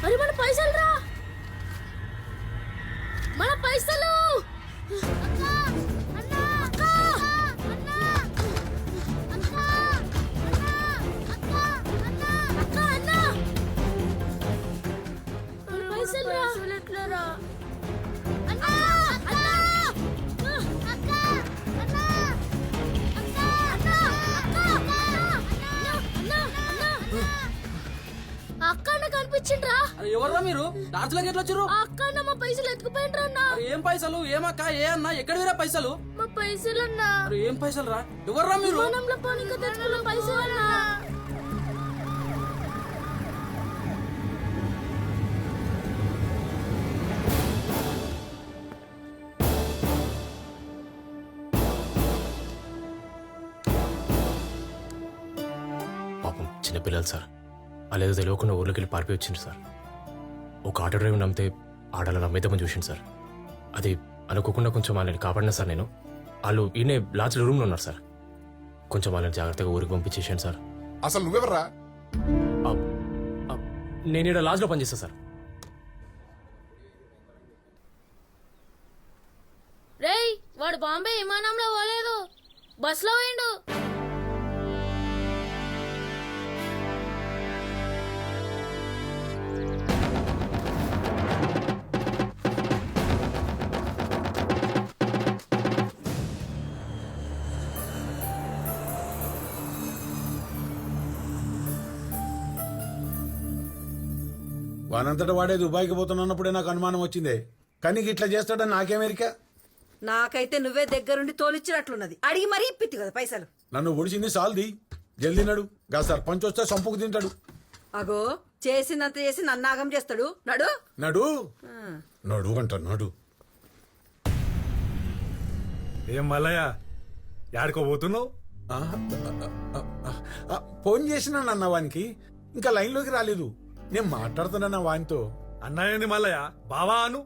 అరే మన పైసలు రా, మన పైసలు. అక్క కనిపించిండ్రా. ఎవర్రా మీరు? టార్చ్లోకి ఎట్లా వచ్చారు? అక్క మా పైసలు ఎత్తుకుపోయిండ్రా అన్న. ఏం పైసలు? ఏమక్క? ఏ అన్న? ఎక్కడ వేరే పైసలు? మా పైసలు అన్నా. ఏం పైసలు రా? ఎవర్రా మీరు? విమానంలో పోనీకి తెచ్చుకున్న పైసలు అన్నా. పాపం చిన్నపిల్లలు సార్, అలాగే తెలియకుండా ఊర్లోకి వెళ్ళి పారిపోయి వచ్చింది సార్. ఒక ఆటో డ్రైవర్ నమ్మితే ఆడలో నమ్మేద్దామని చూసింది సార్. అది అనుకోకుండా కొంచెం వాళ్ళని కాపాడినా సార్ నేను. వాళ్ళు ఈయనే లాడ్జ్లో రూమ్లో ఉన్నారు సార్. కొంచెం వాళ్ళని జాగ్రత్తగా ఊరికి పంపించేసాను సార్. అసలు నువ్వెవర్రా? నేను ఇక్కడ లాడ్జ్లో పనిచేస్తా సార్. రేయ్, వాడు బాంబే విమానంలో పోలేదు, బస్లో పోయిండు. వానంతటా వాడే దుబాయ్కి పోతున్నప్పుడే నాకు అనుమానం వచ్చిందే, కానీ ఇట్లా చేస్తాడని నాకేమెరికా? నాకైతే నువ్వే దగ్గరుండి తోలిచ్చినట్లున్నది. అడిగి మరీ ఇప్పిత్తి కదా పైసలు. నన్ను ఒడిచింది సాల్ది, జల్దీ నడు. గా సర్పంచ్ వస్తే సంపుకు తింటాడు. అగో చేసినంత చేసి నన్నాగం చేస్తాడు. నడు నడు నడు అంట నడు. ఏం మల్లయ్య, యాడికో పోతున్నావు? ఫోన్ చేసినాను అన్న వానికి, ఇంకా లైన్లోకి రాలేదు. నేను మాట్లాడుతున్నా వానితో. అన్నయ్యంది మల్లయ్య, బావా అను.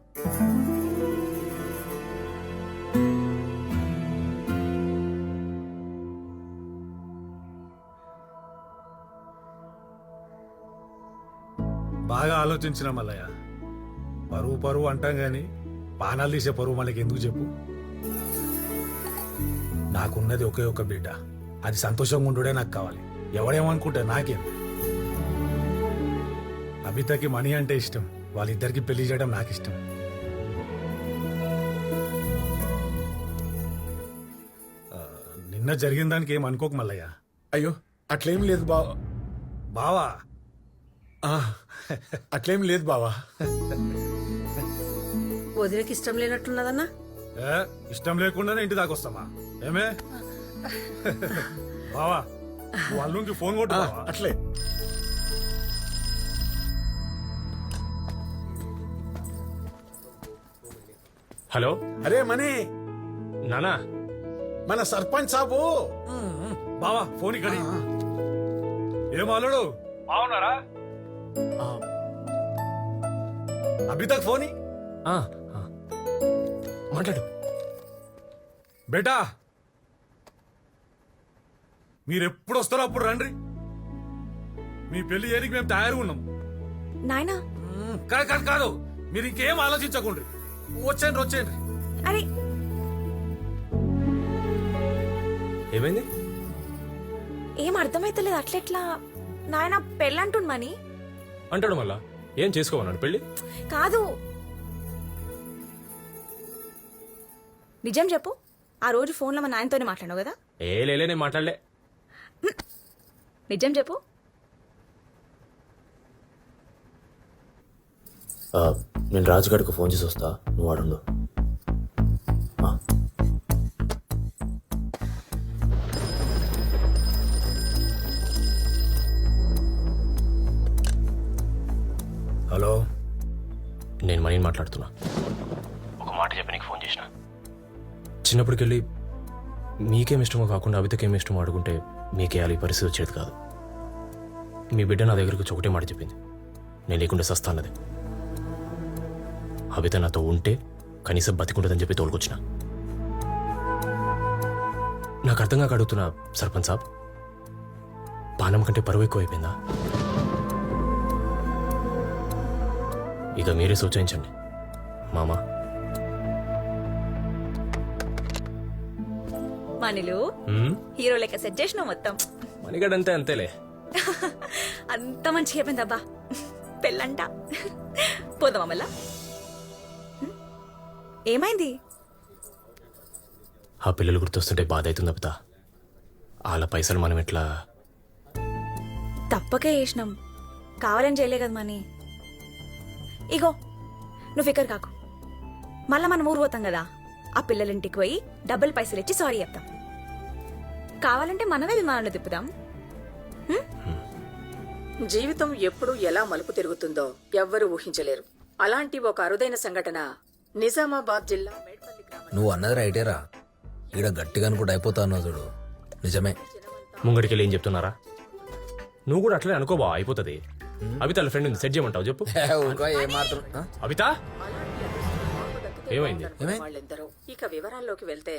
బాగా ఆలోచించిన మల్లయ్య. పరువు పరువు అంటాం గాని పానాలు తీసే పరువు మనకి ఎందుకు చెప్పు? నాకున్నది ఒకే ఒక బిడ్డ, అది సంతోషంగా ఉండుడే నాకు కావాలి. ఎవడేమనుకుంటే నాకేం. అబితకి మనీ అంటే ఇష్టం, వాళ్ళిద్దరికి పెళ్లి చేయడం నాకు ఇష్టం. నిన్న జరిగిన దానికి ఏం అనుకోకు మల్లయ్య. అయ్యో అట్లేం లేదు బావా. బావా అట్లేం లేదు బావా. వదినకి ఇష్టం లేనట్లున్నదన్నా. ఇష్టం లేకుండానే ఇంటి దాకా వస్తామా? ఏమే బావా, వాళ్ళకి ఫోన్ కొట్టు బావా. అట్లే హలో. అరే మనీ, నానా, మన సర్పంచ్ సాబు. బావా ఫోన్ ఇక్కడ. ఏం అల్లుడు బాగున్నారా? అభితక్ ఫోన్ మాట్లాడు. బేటా మీరెప్పుడు వస్తారో అప్పుడు రండి. మీ పెళ్లి చేయడానికి మేము తయారుగా ఉన్నాం. నాయనా కాదు కాదు కాదు, మీరు ఇంకేం ఆలోచించకండి. వచ్చేయండి వచ్చేయండి. అరే ఏమైంది? ఏం అర్థమైతలేదు. అట్లెట్లా నాయన పెళ్ళంటుండమని అంటాడు. మళ్ళా ఏం చేసుకోమన్నాడు? పెళ్ళి కాదు, నిజం చెప్పు. ఆ రోజు ఫోన్లో మా నాయనతోనే మాట్లాడావు కదా? లేలే, నేను మాట్లాడలే. నిజం చెప్పు. నేను రాజుగాడికి ఫోన్ చేసి వస్తా, నువ్వు ఆడుండు. హలో, నేను మనీని మాట్లాడుతున్నా. ఒక మాట చెప్పి నీకు ఫోన్ చేసిన. చిన్నప్పటికెళ్ళి మీకేం ఇష్టమో కాకుండా అభితకేం ఇష్టమో అడుగుంటే మీకేయాలి పరిస్థితి వచ్చేది కాదు. మీ బిడ్డ నా దగ్గరకు ఒకటే మాట చెప్పింది, నేను లేకుండా సస్తాన్నది. అభిత నాతో ఉంటే కనీసం బతికుంటుందని చెప్పి తోలుకొచ్చిన. నాకు అర్థం కాక అడుగుతున్నా సర్పంచ్ సాబ్, పానం కంటే పరువు ఎక్కువ అయిపోయిందా? ఇక మీరే సూచించండి మామా. మనీలు హీరో లెక్క సెట్ చేసినావు మొత్తం. మణిగడంతే అంతేలే. అంత మంచిగా అయిపోయిందబ్బా. పెళ్ళంట పోదామా మళ్ళా? ఏమైంది? ఆ పిల్లలు గుర్తొస్తుంటే బాధ అవుతుంది అబిత. వాళ్ళ పైసలు మనం ఎట్లా? తప్పకే చేసినాం, కావాలని చేయలే కదా మనీ. ఇగో నువ్వు ఫికర్ కాకు, మళ్ళా మనం ఊరు పోతాం కదా, ఆ పిల్లలింటికి పోయి డబ్బులు పైసలు ఇచ్చి సారీ చెప్తాం. కావాలంటే మనమే విమానంలో తిప్పుదాం. జీవితం ఎప్పుడు ఎలా మలుపు తిరుగుతుందో ఎవ్వరూ ఊహించలేరు. అలాంటి ఒక అరుదైన సంఘటన నిజామాబాద్ జిల్లా మేడ్పల్లి గ్రామం. నువ్వు అన్నది రైటేరా, ఈడ గట్టిగా అనుకుంటూ అయిపోతా అన్నావు చూడు, నిజమే. ముంగడికి ఏం చెప్తున్నారా? నువ్వు కూడా అట్లనే అనుకోబా, అయిపోతుంది. అబిత వాళ్ళ ఫ్రెండ్ సెట్ చేయమంటావు చెప్పు. ఏం మాత్రం అబిత ఏమైంది? వాళ్ళెందరో. ఇక వివరాల్లోకి వెళ్తే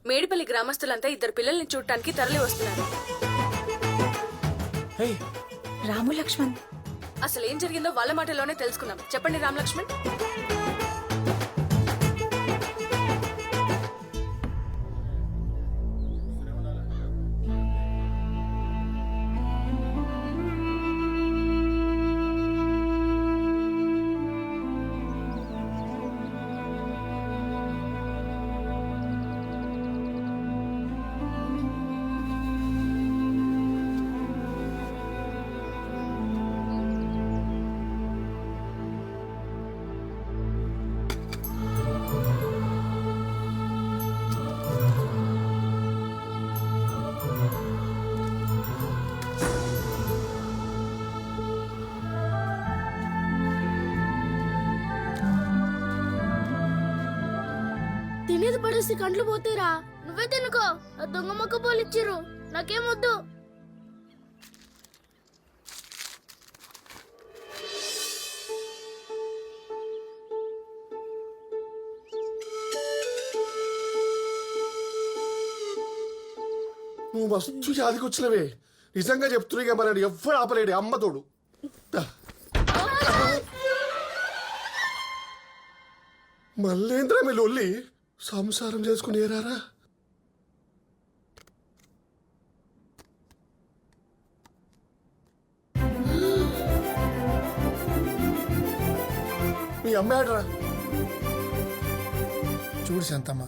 మేడిపల్లి గ్రామస్తులంతా ఇద్దరు పిల్లల్ని చూడటానికి తరలి వస్తున్నారు. రాము లక్ష్మణ్, అసలు ఏం జరిగిందో వాళ్ళ మాటలోనే తెలుసుకుందాం. చెప్పండి రామ్ లక్ష్మణ్. తినేది పడేసి కండ్లు పోతేరా, నువ్వే తినుకో. ఆ దొంగ మొక్క పోలిచ్చిర్రు, నాకేమొద్దు. నువ్వు మస్తు జాతికి వచ్చినవే, నిజంగా చెప్తున్నా. మరి ఎవ్వడు ఆపలేడు, అమ్మ తోడు. మళ్ళేంద్రా మీ లొల్లి? సంసారం చేసుకుని ఏరారా? మీ అమ్మాడరా? చూడు శాంతమ్మ,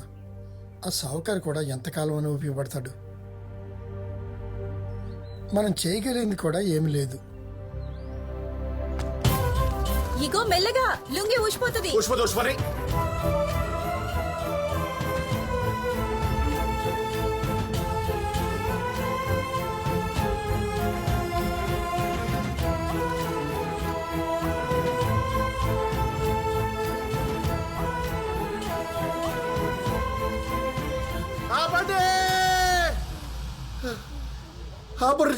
ఆ సావుకారు కూడా ఎంతకాలం అని ఉపయోగపడతాడు. మనం చేయగలిగింది కూడా ఏమి లేదు. ఇగో మెల్లగా లుంగి ఊసిపోతుంది. పుష్పరి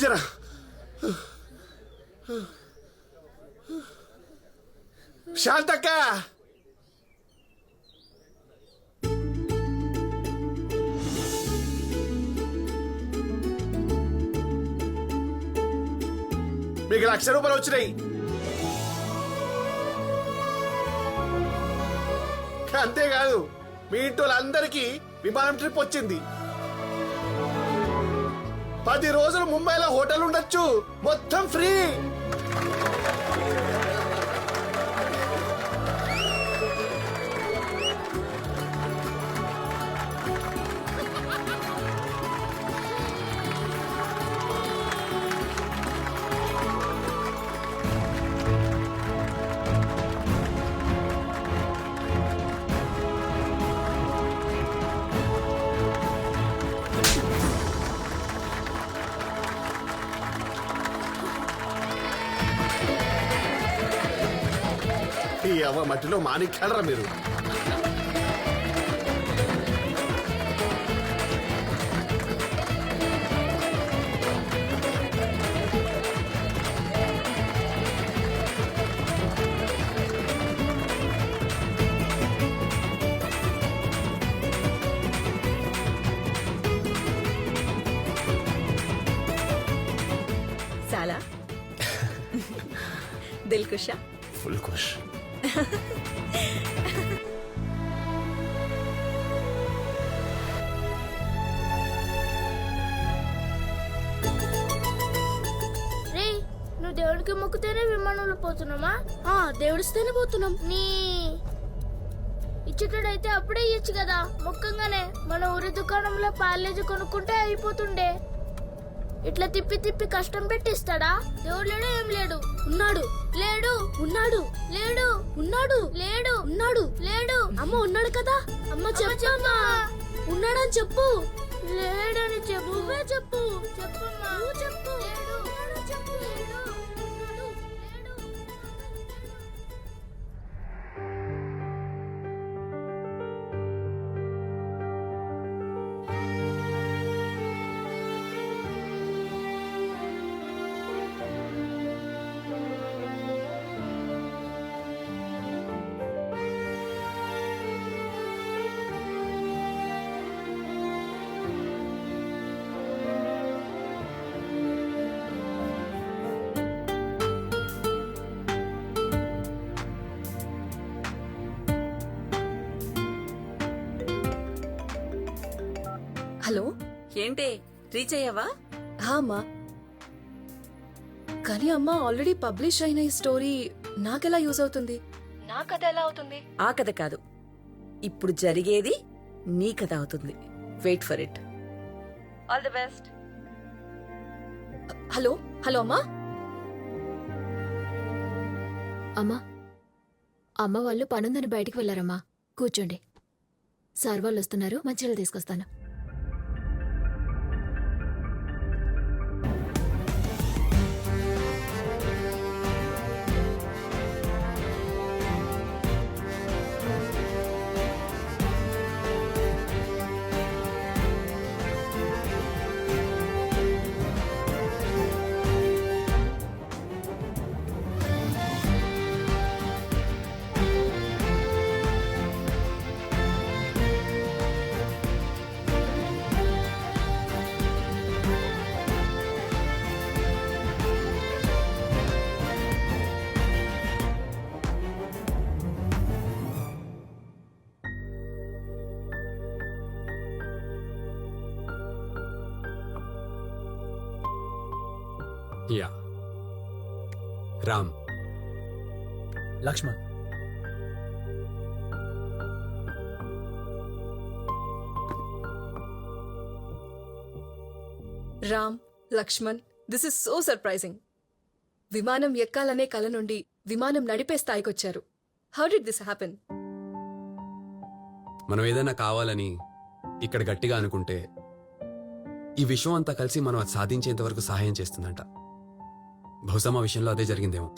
జరా శాంతక్క, మీకు 1,00,000 రూపాయలు వచ్చినాయి. అంతేకాదు, మీ ఇంటి వాళ్ళందరికీ విమానం ట్రిప్ వచ్చింది. 10 రోజులు ముంబైలో హోటల్ ఉండొచ్చు, మొత్తం ఫ్రీ. అవ్వ మట్టిలో మాణిక్యాలరా మీరు. చాలా దిల్ కుషా. ఫుల్ ఖుష్. రే నువ్వు దేవుడికి మొక్కుతేనే విమానంలో పోతున్నామా? దేవుడిస్తేనే పోతున్నాం. నీ ఇచ్చేటడైతే అప్పుడే ఇయ్యచ్చు కదా. మొక్కంగానే మన ఊరి దుకాణంలో పాలేజీ కొనుక్కుంటే అయిపోతుండే. ఇట్లా తిప్పి తిప్పి కష్టం పెట్టిస్తాడా? దేవుడు లేడు, ఏం లేడు. ఉన్నాడు, లేడు, ఉన్నాడు, లేడు, ఉన్నాడు, లేడు, ఉన్నాడు, లేడు. అమ్మ ఉన్నాడు కదా. అమ్మ చెప్పమ్మా, ఉన్నాడని చెప్పు. లేడని చెప్పు. నువ్వే చెప్పు. చెప్పమ్మా, నువ్వు చెప్పు. లేడు, ఉన్నాడని చెప్పు. లేడు, ఉన్నాడు, లేడు. హలో, ఏంటి రీచ్ అయ్యావా? అమ్మా, కానీ అమ్మా ఆల్రెడీ పబ్లిష్ అయిన ఈ స్టోరీ నాకెలా యూజ్ అవుతుంది? నా కథ ఎలా అవుతుంది? ఆ కథ కాదు, ఇప్పుడు జరిగేది నీ కథ అవుతుంది. Wait for it. All the best. Hello hello అమ్మా. అమ్మా, అమ్మ వాళ్ళు పనుందని బయటికి వెళ్ళారమ్మా. కూర్చోండి. సార్ వాళ్ళు వస్తున్నారు, మంచిగా తీసుకొస్తాను. Yeah, Ram, Lakshman. Ram, Lakshman, this is so surprising. విమానం ఎక్కాలనే కల నుండి విమానం నడిపే స్థాయికొచ్చారు. How did this happen? మనం ఏదైనా కావాలని ఇక్కడ గట్టిగా అనుకుంటే ఈ విషయం అంతా కలిసి మనం అది సాధించేంత వరకు సహాయం చేస్తుందంట. బహుశా మా విషయంలో అదే జరిగిందేమో.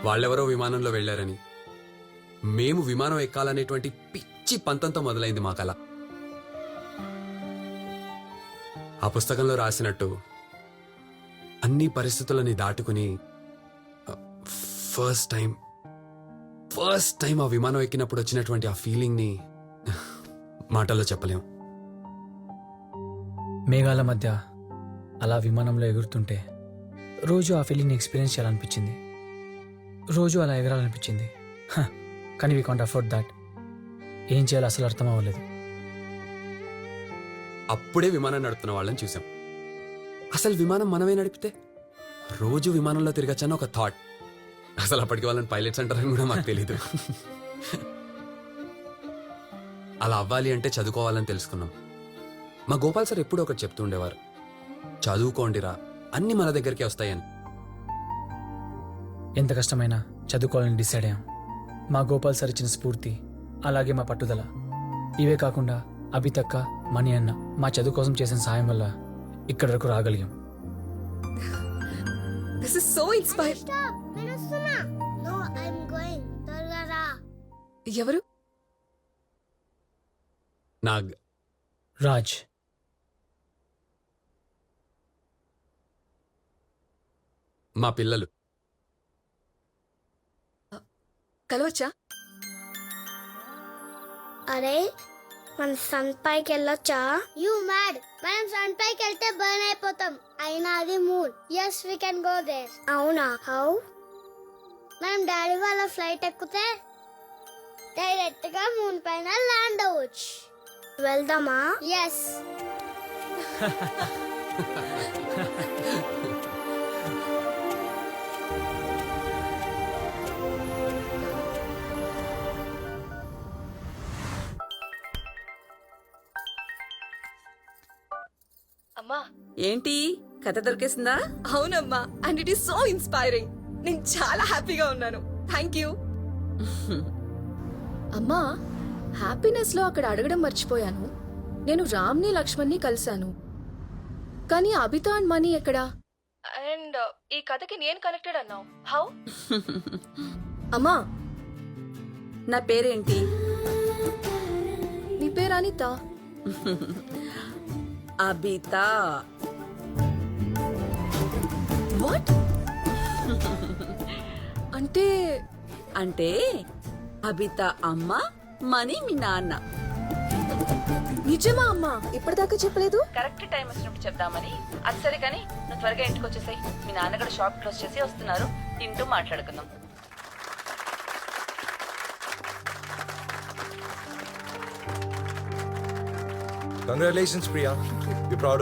వాళ్ళెవరో విమానంలో వెళ్లారని, మేము విమానం ఎక్కాలనేటువంటి పిచ్చి పంతంతో మొదలైంది మా కల. ఆ పుస్తకంలో రాసినట్టు అన్ని పరిస్థితులని దాటుకుని ఫస్ట్ టైం ఆ విమానం ఎక్కినప్పుడు వచ్చినటువంటి ఆ ఫీలింగ్ ని మాటల్లో చెప్పలేం. మేఘాల మధ్య అలా విమానంలో ఎగురుతుంటే రోజు ఆ ఫీలింగ్ని ఎక్స్పీరియన్స్ చేయాలనిపించింది. రోజు అలా ఎగరాలనిపించింది. కానీ వీ కాంట్ అఫోర్డ్ దాట్. ఏం చేయాలో అసలు అర్థం అవ్వలేదు. అప్పుడే విమానం నడుపుతున్న వాళ్ళని చూసాం. అసలు విమానం మనమే నడిపితే రోజు విమానంలో తిరగచ్చని ఒక థాట్. అసలు అప్పటికి వాళ్ళని పైలట్స్ అంటారని కూడా మాకు తెలీదు. అలా అవ్వాలి అంటే చదువుకోవాలని తెలుసుకున్నాం. మా గోపాల్ సార్ ఎప్పుడూ ఒకటి చెప్తూ ఉండేవారు, చదువుకోండిరా, అన్ని మన దగ్గరికి వస్తాయని. ఎంత కష్టమైనా చదువుకోవాలని డిసైడ్ అయ్యాం. మా గోపాల్ సార్ ఇచ్చిన స్ఫూర్తి, అలాగే మా పట్టుదల, ఇవే కాకుండా అభితక్క, మణి అన్న మా చదువు కోసం చేసిన సాయం వల్ల ఇక్కడి వరకు రాగలిగాం. This is so inspire. ఎవరు? నాగ్, రాజ్. మా పిల్లలు. కలవచ్చా? అరే మన సన్ పైకి వెళ్ళొచ్చా? యూ మ్యాడ్, మనం సన్ పైకి వెళ్తే బర్న్ అయిపోతాం. అయినా అది moon. Yes we can go there. అవునా? హౌ? మనం డాడీ వాళ్ళ ఫ్లైట్ ఎక్కితే డైరెక్ట్ గా మూన్ పైన ల్యాండ్ అవ్వచ్చు. వెళ్దామా? ఎస్. అమ్మా, ఏంటి కథ దొరికేసిందా? అవునమ్మా, and it is so inspiring. నేను చాలా హ్యాపీగా ఉన్నాను. Thank you. అమ్మా, హ్యాపీనెస్ లో అక్కడ అడగడం మర్చిపోయాను. నేను రామ్ని లక్ష్మణ్ని కలిశాను, కానీ అభితో అండ్ మనీ ఎక్కడా? అండ్ ఈ కథకి నేను కనెక్టెడ్ అన్నావు. హౌ? అమ్మా, నా పేరేంటి? నీ పేరు అనిత. అబిత. వాట్? అంటే అంటే అబిత అమ్మ, మనీ మీ నాన్న. నిజమా అమ్మా? ఇప్పటిదాకా చెప్పలేదు. కరెక్ట్ టైం వచ్చినప్పుడు చెప్దామని. అది సరే కానీ నువ్వు త్వరగా ఇంటికి వచ్చేసాయి. మీ నాన్న కూడా షాప్ క్లోజ్ చేసి వస్తున్నారు. తింటూ మాట్లాడుకుందాం. Congratulations, Priya. We're proud of